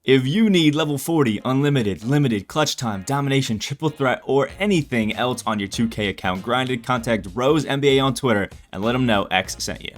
If you need level 40, unlimited, limited, clutch time, domination, triple threat, or anything else on your 2K account grinded, contact Rose NBA on Twitter and let them know X sent you.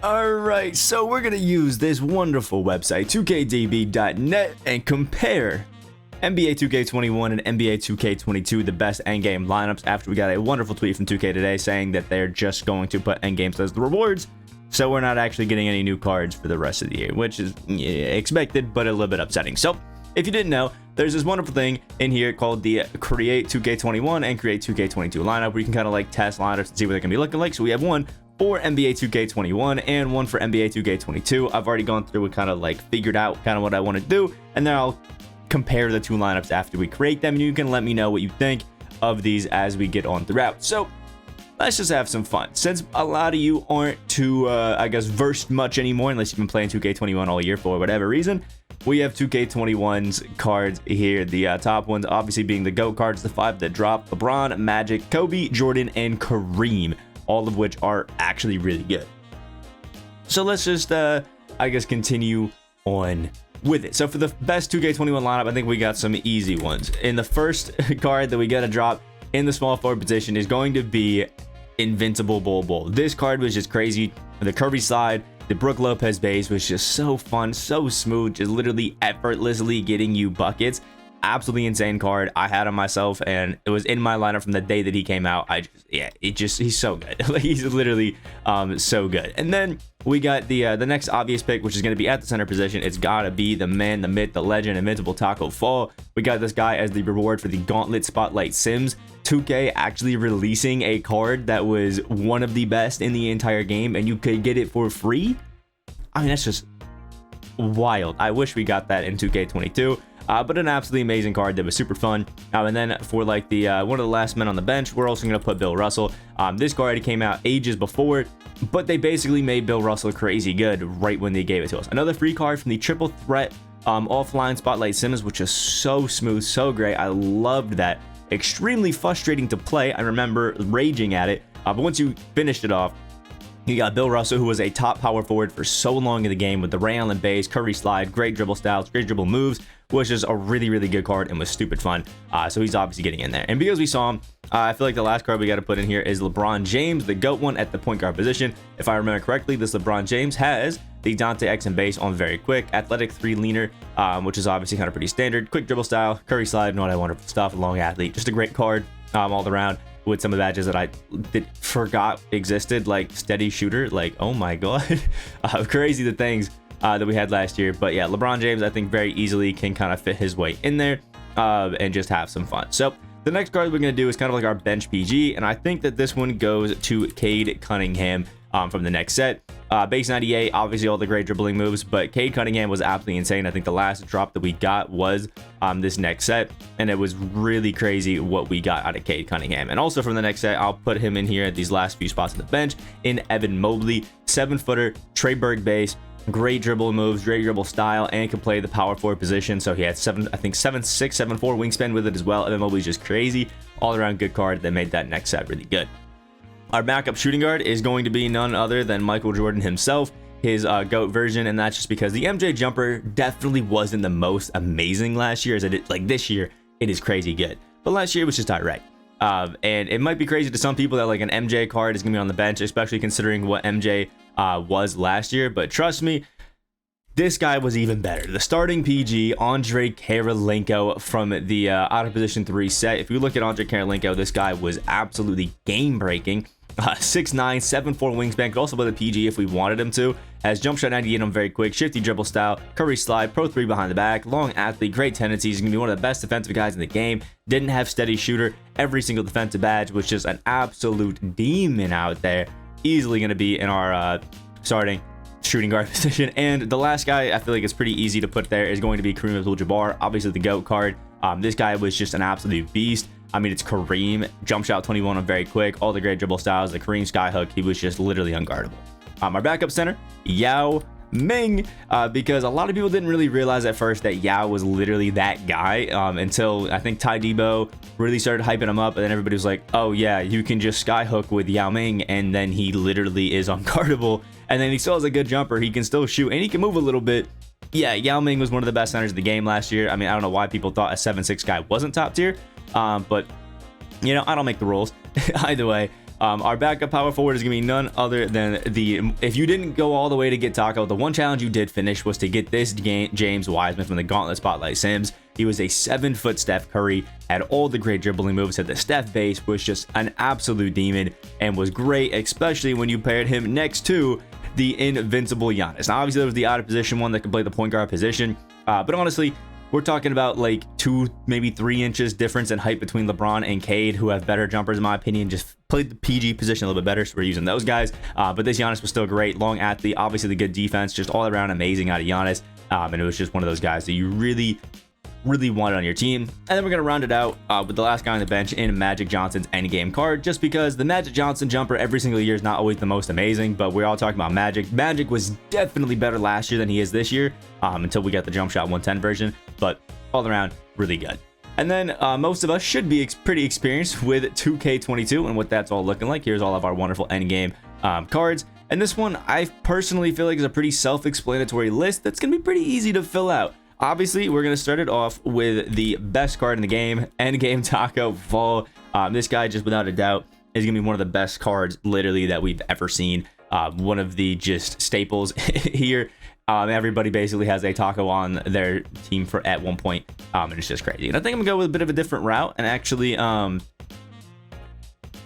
Alright, so we're going to use this wonderful website, 2kdb.net, and compare NBA 2K21 and NBA 2K22, the best endgame lineups, after we got a wonderful tweet from 2K today saying that they're just going to put endgames as the rewards. So we're not actually getting any new cards for the rest of the year, which is expected, but a little bit upsetting. So if you didn't know, there's this wonderful thing in here called the Create 2K21 and Create 2K22 lineup, where you can kind of like test lineups and see what they're going to be looking like. So we have one for NBA 2K21 and one for NBA 2K22. I've already gone through and kind of like figured out kind of what I want to do, and then I'll compare the two lineups after we create them. You can let me know what you think of these as we get on throughout. So let's just have some fun. Since a lot of you aren't too, I guess, versed much anymore, unless you've been playing 2K21 all year for whatever reason, we have 2K21's cards here. The top ones obviously being the GOAT cards, the 5 that drop: LeBron, Magic, Kobe, Jordan, and Kareem, all of which are actually really good. So let's just, I guess, continue on with it. So for the best 2K21 lineup, I think we got some easy ones. In the first card that we got to drop in the small forward position is going to be Invincible Bol. This card was just crazy. The Curry slide, the Brook Lopez base was just so fun, so smooth, just literally effortlessly getting you buckets. Absolutely insane card. I had him myself, and it was in my lineup from the day that he came out. He's so good. Like, he's literally so good. And then we got the next obvious pick, which is going to be at the center position. It's got to be the man, the myth, the legend, Invincible Taco Fall. We got this guy as the reward for the Gauntlet Spotlight Sims. 2K actually releasing a card that was one of the best in the entire game, and you could get it for free. I mean, that's just wild. I wish we got that in 2K22. But an absolutely amazing card that was super fun. And then for like the one of the last men on the bench, we're also going to put Bill Russell. This card already came out ages before, but they basically made Bill Russell crazy good right when they gave it to us. Another free card from the triple threat offline Spotlight Simmons, which is so smooth, so great. I loved that. Extremely frustrating to play. I remember raging at it, but once you finished it off, you got Bill Russell, who was a top power forward for so long in the game with the Ray Allen base, Curry slide, great dribble styles, great dribble moves, which is a really, really good card and was stupid fun. So he's obviously getting in there. And because we saw him, I feel like the last card we got to put in here is LeBron James, the GOAT one at the point guard position. If I remember correctly, this LeBron James has the Dante X and base on very quick, athletic 3 leaner, which is obviously kind of pretty standard, quick dribble style, Curry slide, and all that wonderful stuff, long athlete, just a great card all around, with some of the badges that I forgot existed, like steady shooter. Like, oh my god, crazy the things that we had last year. But yeah, LeBron James, I think very easily can kind of fit his way in there and just have some fun. So the next card we're going to do is kind of like our bench PG, and I think that this one goes to Kade Cunningham from the next set. Base 98, obviously all the great dribbling moves, but Kade Cunningham was absolutely insane. I think the last drop that we got was this next set, and it was really crazy what we got out of Kade Cunningham. And also from the next set, I'll put him in here at these last few spots on the bench in Evan Mobley, 7-footer, Trey Burke base, great dribble moves, great dribble style, and can play the power forward position. So he had 7'6", 7'4" wingspan with it as well. Evan Mobley's just crazy, all around good card that made that next set really good. Our backup shooting guard is going to be none other than Michael Jordan himself, his GOAT version, and that's just because the MJ jumper definitely wasn't the most amazing last year as it is. Like this year, it is crazy good, but last year it was just direct. And it might be crazy to some people that like an MJ card is gonna be on the bench, especially considering what MJ was last year. But trust me, this guy was even better. The starting PG, Andre Keralenko from the out of position 3 set. If you look at Andre Keralenko, this guy was absolutely game breaking. 6'9", 7'4" wingspan, could also play the PG if we wanted him to. Has jump shot 98 on very quick, shifty dribble style, Curry slide, pro 3 behind the back, long athlete, great tendencies. He's gonna be one of the best defensive guys in the game. Didn't have steady shooter, every single defensive badge was just an absolute demon out there. Easily gonna be in our starting shooting guard position. And the last guy I feel like it's pretty easy to put there is going to be Kareem Abdul-Jabbar, obviously the GOAT card. This guy was just an absolute beast. I mean, it's Kareem, jump shot 21 on very quick, all the great dribble styles, the Kareem skyhook, he was just literally unguardable. Our backup center, Yao Ming, because a lot of people didn't really realize at first that Yao was literally that guy until I think tydebo really started hyping him up, and then everybody was like, oh yeah, you can just skyhook with Yao Ming, and then he literally is unguardable. And then he still has a good jumper, he can still shoot, and he can move a little bit. yeah, Yao Ming was one of the best centers of the game last year. I mean, I don't know why people thought a 7'6" guy wasn't top tier, but you know, I don't make the rules. Either way, our backup power forward is going to be none other than if you didn't go all the way to get Taco, the one challenge you did finish was to get this James Wiseman from the Gauntlet Spotlight Sims. He was a 7-foot Steph Curry, had all the great dribbling moves, had the Steph base, was just an absolute demon, and was great, especially when you paired him next to the invincible Giannis. Now, obviously, there was the out of position one that could play the point guard position, but honestly, we're talking about like 2, maybe 3 inches difference in height between LeBron and Kade, who have better jumpers, in my opinion. Just played the PG position a little bit better, so we're using those guys. But this Giannis was still great. Long athlete, obviously the good defense, just all around amazing out of Giannis. And it was just one of those guys that you really wanted on your team. And then we're going to round it out with the last guy on the bench in Magic Johnson's endgame card, just because the Magic Johnson jumper every single year is not always the most amazing, but we're all talking about Magic. Magic was definitely better last year than he is this year, until we got the jump shot 110 version, but all around really good. And then most of us should be pretty experienced with 2K22 and what that's all looking like. Here's all of our wonderful endgame cards. And this one, I personally feel like is a pretty self-explanatory list that's going to be pretty easy to fill out. Obviously, we're going to start it off with the best card in the game, Endgame Taco Fall. This guy, just without a doubt, is going to be one of the best cards, literally, that we've ever seen. One of the just staples here. Everybody basically has a Taco on their team at one point, and it's just crazy. And I think I'm going to go with a bit of a different route and actually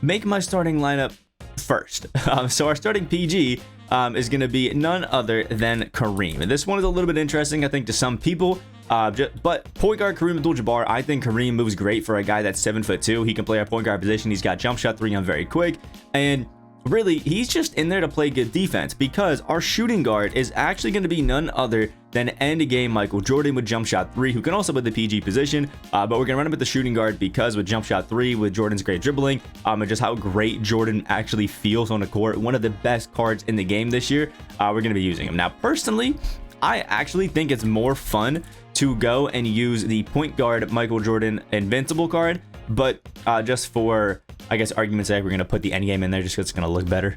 make my starting lineup first. So our starting PG is going to be none other than Kareem. And this one is a little bit interesting, I think, to some people. But point guard Kareem Abdul-Jabbar, I think Kareem moves great for a guy that's 7'2". He can play our point guard position. He's got jump shot 3 on very quick. And really, he's just in there to play good defense, because our shooting guard is actually going to be none other than endgame Michael Jordan with jump shot 3, who can also play the PG position, but we're going to run him at the shooting guard because with jump shot 3, with Jordan's great dribbling, and just how great Jordan actually feels on the court, one of the best cards in the game this year, we're going to be using him. Now, personally, I actually think it's more fun to go and use the point guard Michael Jordan invincible card, but just for, I guess, argument's sake, we're going to put the endgame in there just because it's going to look better.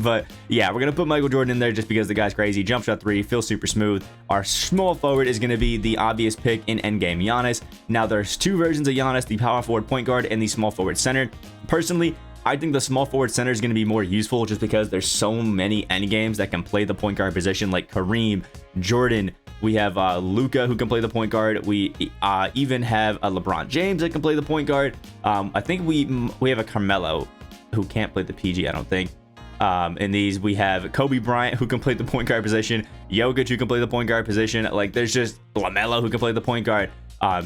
But yeah, we're going to put Michael Jordan in there just because the guy's crazy. Jump shot 3, feels super smooth. Our small forward is going to be the obvious pick in endgame Giannis. Now, there's 2 versions of Giannis, the power forward point guard and the small forward center. Personally, I think the small forward center is going to be more useful just because there's so many endgames that can play the point guard position, like Kareem, Jordan. We have Luka, who can play the point guard. We even have a LeBron James that can play the point guard. I think we have a Carmelo who can't play the PG, I don't think. In these, we have Kobe Bryant, who can play the point guard position. Jokic, who can play the point guard position. Like, there's just LaMelo, who can play the point guard.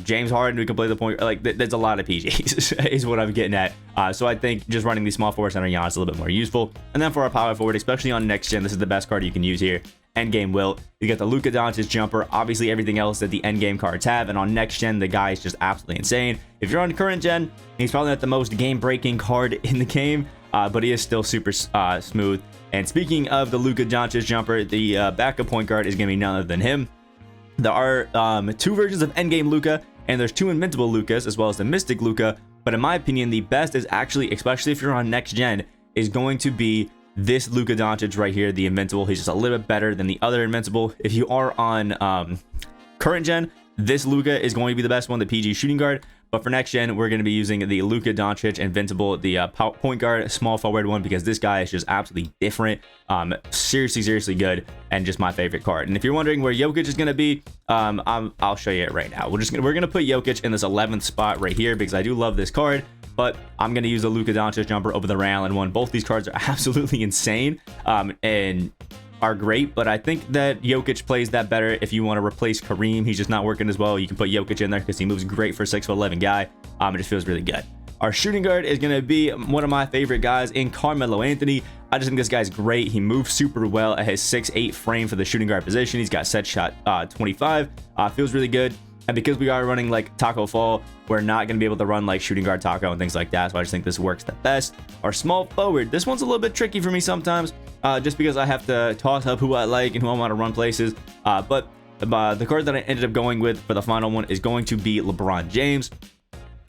James Harden, who can play the point. Like, there's a lot of PGs, is what I'm getting at. So I think just running the small forward center Giannis is a little bit more useful. And then for our power forward, especially on next gen, this is the best card you can use here. Endgame Wilt. You get the Luka Doncic jumper, obviously everything else that the endgame cards have, and on next gen, the guy is just absolutely insane. If you're on current gen, he's probably not the most game-breaking card in the game, but he is still super smooth. And speaking of the Luka Doncic jumper, the backup point guard is going to be none other than him. There are 2 versions of endgame Luka, and there's 2 invincible Lukas, as well as the Mystic Luka, but in my opinion, the best is actually, especially if you're on next gen, is going to be this Luka Doncic right here, the invincible. He's just a little bit better than the other invincible. If you are on current gen, this Luka is going to be the best one, the PG shooting guard. But for next gen, we're going to be using the Luka Doncic invincible, the point guard small forward one, because this guy is just absolutely different. Seriously good, and just my favorite card. And if you're wondering where Jokic is going to be, I'll show you it right now. We're going to put Jokic in this 11th spot right here because I do love this card. But I'm going to use the Luka Doncic jumper over the Ray Allen one. Both these cards are absolutely insane and are great, but I think that Jokic plays that better if you want to replace Kareem. He's just not working as well. You can put Jokic in there because he moves great for a 6'11" guy. It just feels really good. Our shooting guard is going to be one of my favorite guys in Carmelo Anthony. I just think this guy's great. He moves super well at his 6'8" frame for the shooting guard position. He's got set shot 25. Feels really good. And because we are running like Taco Fall, we're not going to be able to run like shooting guard Taco and things like that. So I just think this works the best. Our small forward, this one's a little bit tricky for me sometimes, just because I have to toss up who I like and who I want to run places. But the card that I ended up going with for the final one is going to be LeBron James.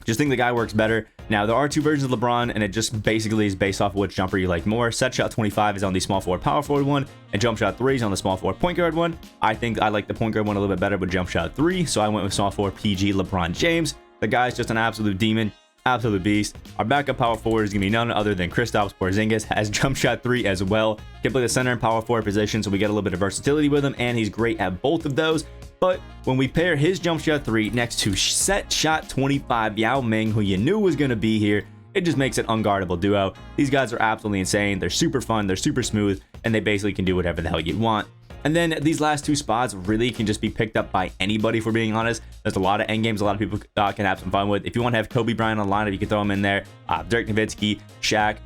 Just think the guy works better Now, there are two versions of LeBron, and it just basically is based off which jumper you like more. Set shot 25 is on the small forward, power forward one, and jump shot 3 is on the small forward, point guard one. I think I like the point guard one a little bit better with jump shot 3, so I went with small forward PG LeBron James. The guy's just an absolute demon, absolute beast. Our backup power forward is going to be none other than Kristaps Porzingis, has jump shot 3 as well. Can play the center and power forward position, so we get a little bit of versatility with him, and he's great at both of those. But when we pair his jump shot 3 next to set shot 25 Yao Ming, who you knew was going to be here, it just makes an unguardable duo. These guys are absolutely insane. They're super fun, they're super smooth, and they basically can do whatever the hell you want. And then these last two spots really can just be picked up by anybody, if we're being honest. There's a lot of end games a lot of people can have some fun with. If you want to have Kobe Bryant on the lineup, you can throw him in there. Dirk Nowitzki, Shaq,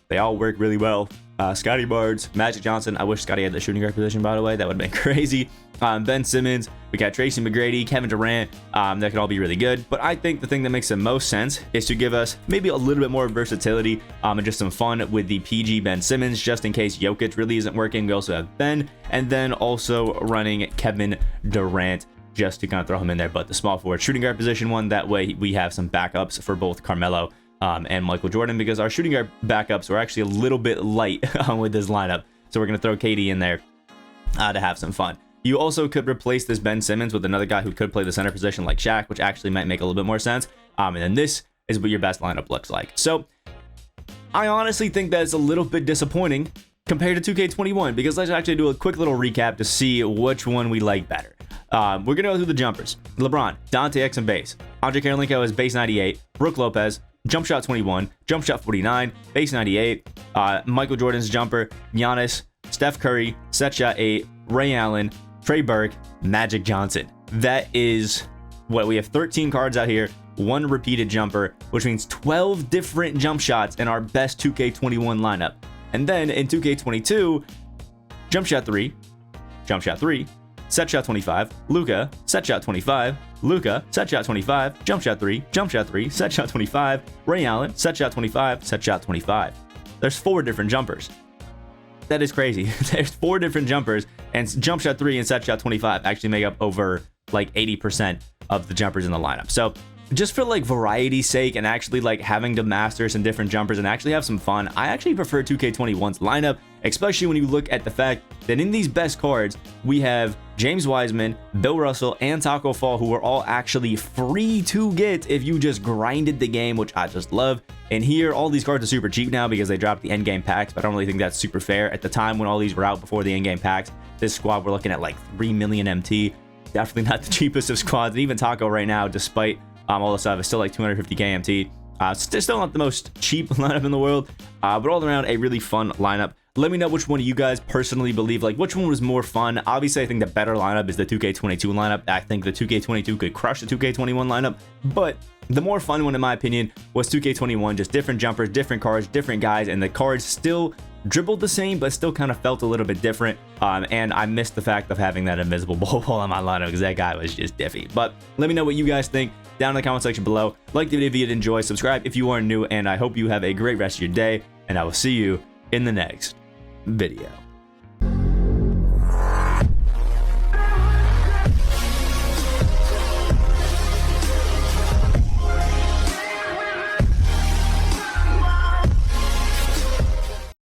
they all work really well. Scotty Barnes, Magic Johnson. I wish Scotty had the shooting guard position, by the way. That would have been crazy. Ben Simmons. We got Tracy McGrady, Kevin Durant. That could all be really good. But I think the thing that makes the most sense is to give us maybe a little bit more versatility and just some fun with the PG Ben Simmons, just in case Jokic really isn't working. We also have Ben, and then also running Kevin Durant, just to kind of throw him in there. But the small forward shooting guard position one, that way we have some backups for both Carmelo and Michael Jordan, because our shooting guard backups were actually a little bit light with this lineup. So we're going to throw Kade in there to have some fun. You also could replace this Ben Simmons with another guy who could play the center position like Shaq, which actually might make a little bit more sense. And then this is what your best lineup looks like. So I honestly think that it's a little bit disappointing compared to 2K21, because let's actually do a quick little recap to see which one we like better. We're going to go through the jumpers. LeBron, Dante X and base. Andre Keralenko is base 98. Brook Lopez, jump shot 21. Jump shot 49. Base 98. Michael Jordan's jumper. Giannis, Steph Curry, set shot 8. Ray Allen, Trey Burke, Magic Johnson. That is what we have. 13 cards out here, 1 repeated jumper, which means 12 different jump shots in our best 2K21 lineup. And then in 2K22, jump shot 3, set shot 25, Luka, set shot 25, Luka, set shot 25, jump shot 3, set shot 25, Ray Allen, set shot 25, set shot 25. There's 4 different jumpers. That is crazy. There's 4 different jumpers, and jump shot 3 and set shot 25 actually make up over like 80% of the jumpers in the lineup. So just for like variety's sake, and actually like having to master some different jumpers and actually have some fun, I actually prefer 2K21's lineup, especially when you look at the fact that in these best cards, we have James Wiseman, Bill Russell, and Taco Fall, who are all actually free to get if you just grinded the game, which I just love. And here, all these cards are super cheap now because they dropped the endgame packs, but I don't really think that's super fair. At the time when all these were out before the endgame packs, this squad, we're looking at like 3 million MT. Definitely not the cheapest of squads. And even Taco right now, despite all the stuff, is still like 250k MT. Still not the most cheap lineup in the world, but all around a really fun lineup. Let me know which one of you guys personally believe, like which one was more fun. Obviously, I think the better lineup is the 2K22 lineup. I think the 2K22 could crush the 2K21 lineup, but the more fun one, in my opinion, was 2K21. Just different jumpers, different cards, different guys, and the cards still dribbled the same, but still kind of felt a little bit different. And I missed the fact of having that invincible ball on my lineup because that guy was just diffy. But let me know what you guys think down in the comment section below. Like the video if you did enjoy, subscribe if you are new, and I hope you have a great rest of your day, and I will see you in the next video.